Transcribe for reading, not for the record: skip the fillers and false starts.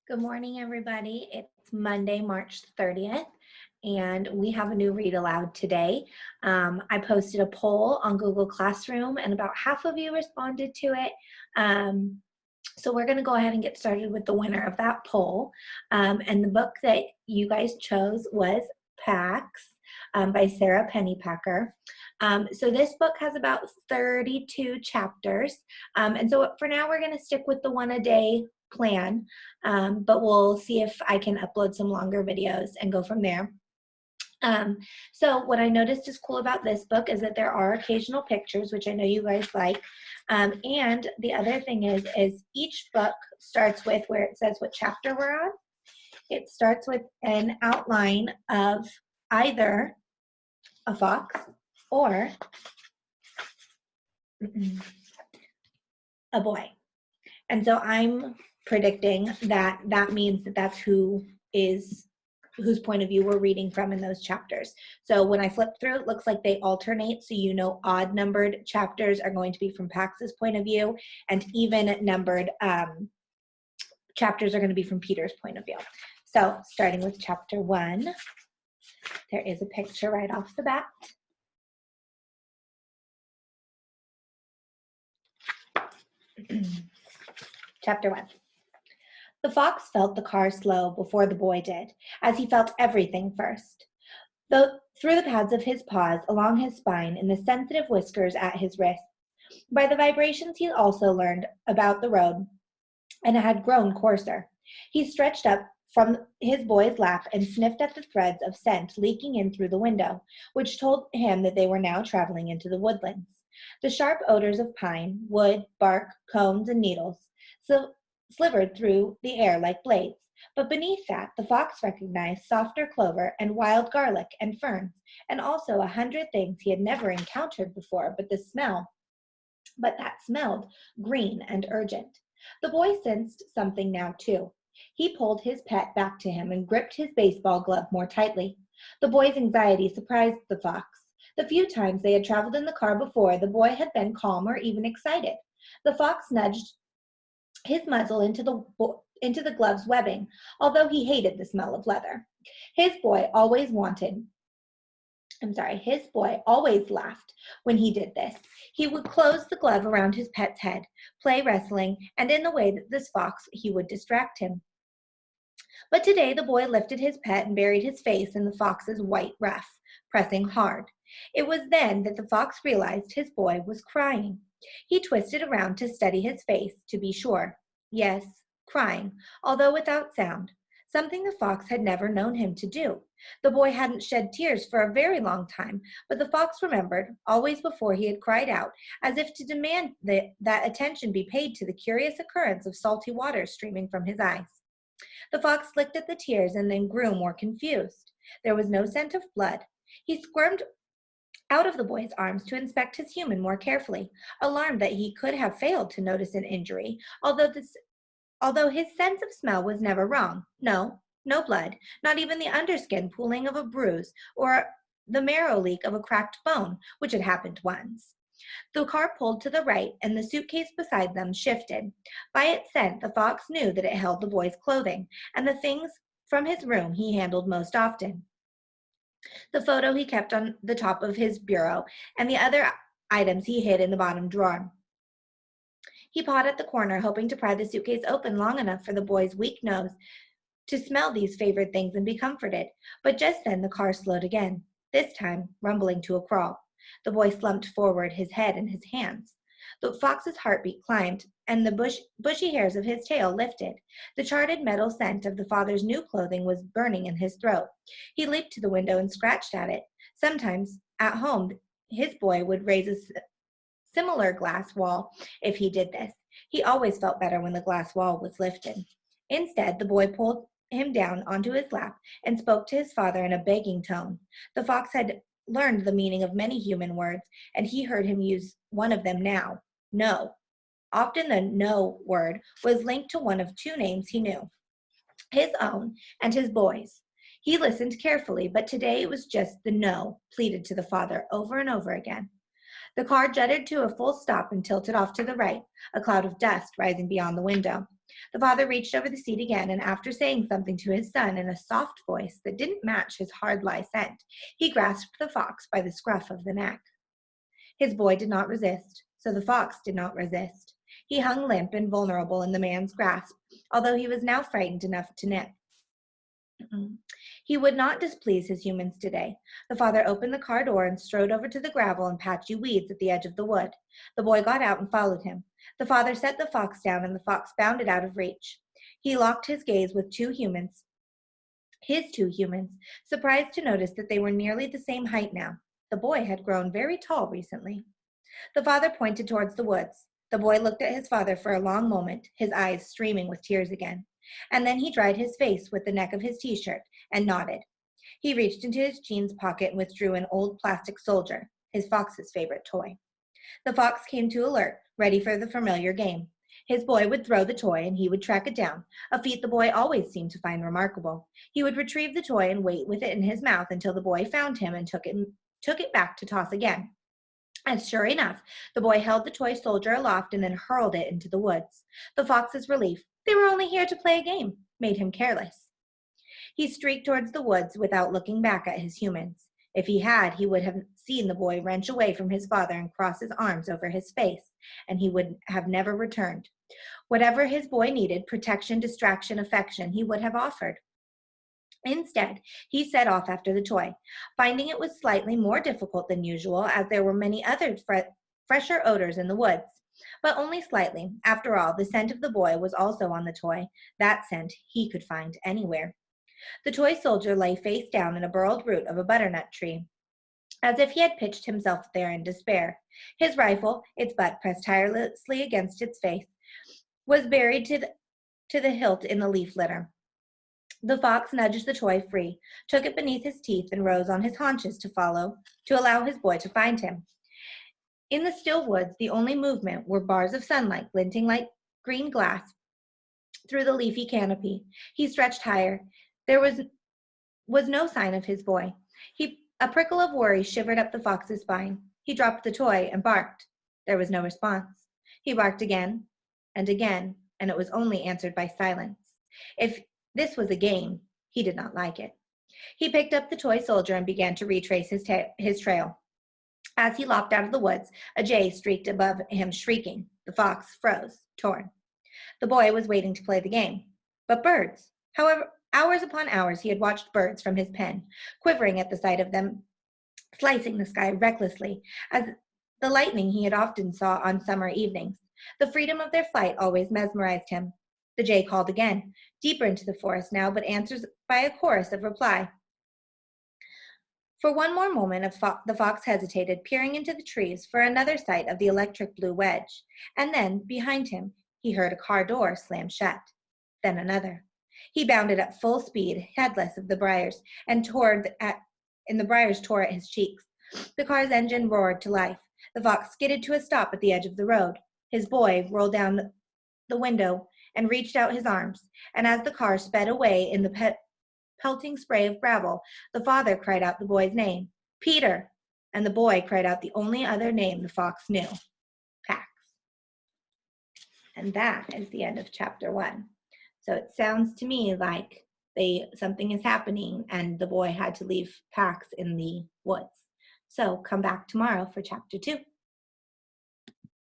Good morning, everybody. It's Monday, March 30th, and we have a new read aloud today. I posted a poll on Google Classroom, and about half of you responded to it. So we're going to go ahead and get started with the winner of that poll. And the book that you guys chose was Pax by Sarah Pennypacker. So this book has about 32 chapters. And so for now, we're going to stick with the one-a-day plan, but we'll see if I can upload some longer videos and go from there. So what I noticed is cool about this book is that there are occasional pictures, which I know you guys like. And the other thing is each book starts with where it says what chapter we're on. It starts with an outline of either a fox or a boy. And so I'm predicting that that means that that's whose point of view we're reading from in those chapters. So when I flip through, it looks like they alternate. So you know odd numbered chapters are going to be from Pax's point of view, and even numbered chapters are going to be from Peter's point of view. So starting with chapter 1, there is a picture right off the bat. Chapter 1. The fox felt the car slow before the boy did, as he felt everything first. Through the pads of his paws, along his spine, and the sensitive whiskers at his wrists. By the vibrations he also learned about the road, and had grown coarser. He stretched up from his boy's lap and sniffed at the threads of scent leaking in through the window, which told him that they were now traveling into the woodlands. The sharp odors of pine, wood, bark, cones, and needles slivered through the air like blades, but beneath that the fox recognized softer clover and wild garlic and ferns, and also 100 things he had never encountered before, but that smelled green and urgent. The boy sensed something now too. He pulled his pet back to him and gripped his baseball glove more tightly. The boy's anxiety surprised the fox. The few times they had traveled in the car before, the boy had been calm or even excited. The fox nudged his muzzle into the glove's webbing, although he hated the smell of leather. His boy always laughed when he did this. He would close the glove around his pet's head, play wrestling, and in the way that this fox he would distract him. But today the boy lifted his pet and buried his face in the fox's white ruff, pressing hard. It was then that the fox realized his boy was crying. He twisted around to study his face, to be sure. Yes, crying, although without sound, something the fox had never known him to do. The boy hadn't shed tears for a very long time, but the fox remembered, always before he had cried out, as if to demand that attention be paid to the curious occurrence of salty water streaming from his eyes. The fox looked at the tears and then grew more confused. There was no scent of blood. He squirmed out of the boy's arms to inspect his human more carefully, alarmed that he could have failed to notice an injury, although his sense of smell was never wrong. No blood, not even the underskin pooling of a bruise or the marrow leak of a cracked bone, which had happened once. The car pulled to the right, and the suitcase beside them shifted. By its scent, the fox knew that it held the boy's clothing, and the things from his room he handled most often. The photo he kept on the top of his bureau, and the other items he hid in the bottom drawer. He pawed at the corner, hoping to pry the suitcase open long enough for the boy's weak nose to smell these favored things and be comforted. But just then the car slowed again, this time rumbling to a crawl. The boy slumped forward, his head in his hands. The fox's heartbeat climbed, and the bushy hairs of his tail lifted. The charred metal scent of the father's new clothing was burning in his throat. He leaped to the window and scratched at it. Sometimes, at home, his boy would raise a similar glass wall if he did this. He always felt better when the glass wall was lifted. Instead, the boy pulled him down onto his lap and spoke to his father in a begging tone. The fox had learned the meaning of many human words, and he heard him use one of them now. No. Often the no word was linked to one of two names he knew, his own and his boy's. He listened carefully, but today it was just the no pleaded to the father over and over again. The car jutted to a full stop and tilted off to the right, a cloud of dust rising beyond the window. The father reached over the seat again, and after saying something to his son in a soft voice that didn't match his hard lie scent, he grasped the fox by the scruff of the neck. His boy did not resist, so the fox did not resist. He hung limp and vulnerable in the man's grasp, although he was now frightened enough to nip. He would not displease his humans today. The father opened the car door and strode over to the gravel and patchy weeds at the edge of the wood. The boy got out and followed him. The father set the fox down, and the fox bounded out of reach. He locked his gaze with his two humans, surprised to notice that they were nearly the same height now. The boy had grown very tall recently. The father pointed towards the woods. The boy looked at his father for a long moment, his eyes streaming with tears again. And then he dried his face with the neck of his t-shirt and nodded. He reached into his jeans pocket and withdrew an old plastic soldier, his fox's favorite toy. The fox came to alert, ready for the familiar game. His boy would throw the toy and he would track it down, a feat the boy always seemed to find remarkable. He would retrieve the toy and wait with it in his mouth until the boy found him and took it back to toss again. And sure enough, the boy held the toy soldier aloft and then hurled it into the woods. The fox's relief, they were only here to play a game, made him careless. He streaked towards the woods without looking back at his humans. If he had, he would have seen the boy wrench away from his father and cross his arms over his face, and he would have never returned. Whatever his boy needed, protection, distraction, affection, he would have offered. Instead, he set off after the toy, finding it was slightly more difficult than usual as there were many other fresher odors in the woods. But only slightly. After all, the scent of the boy was also on the toy. That scent he could find anywhere. The toy soldier lay face down in a burled root of a butternut tree, as if he had pitched himself there in despair. His rifle, its butt pressed tirelessly against its face, was buried to the hilt in the leaf litter. The fox nudged the toy free, took it beneath his teeth, and rose on his haunches to allow his boy to find him. In the still woods, the only movement were bars of sunlight glinting like green glass through the leafy canopy. He stretched higher. There was no sign of his boy. A prickle of worry shivered up the fox's spine. He dropped the toy and barked. There was no response. He barked again, and it was only answered by silence. If this was a game, he did not like it. He picked up the toy soldier and began to retrace his trail. As he lopped out of the woods, a jay streaked above him, shrieking. The fox froze, torn. The boy was waiting to play the game. But birds. However, hours upon hours he had watched birds from his pen, quivering at the sight of them, slicing the sky recklessly, as the lightning he had often saw on summer evenings. The freedom of their flight always mesmerized him. The jay called again, deeper into the forest now, but answered by a chorus of reply. For one more moment, the fox hesitated, peering into the trees for another sight of the electric blue wedge. And then, behind him, he heard a car door slam shut. Then another. He bounded at full speed, heedless of the briars, and the briars tore at his cheeks. The car's engine roared to life. The fox skidded to a stop at the edge of the road. His boy rolled down the window and reached out his arms, and as the car sped away in the pelting spray of gravel, the father cried out the boy's name, Peter, and the boy cried out the only other name the fox knew, Pax. And that is the end of chapter 1. So it sounds to me like something is happening and the boy had to leave Pax in the woods. So come back tomorrow for chapter 2.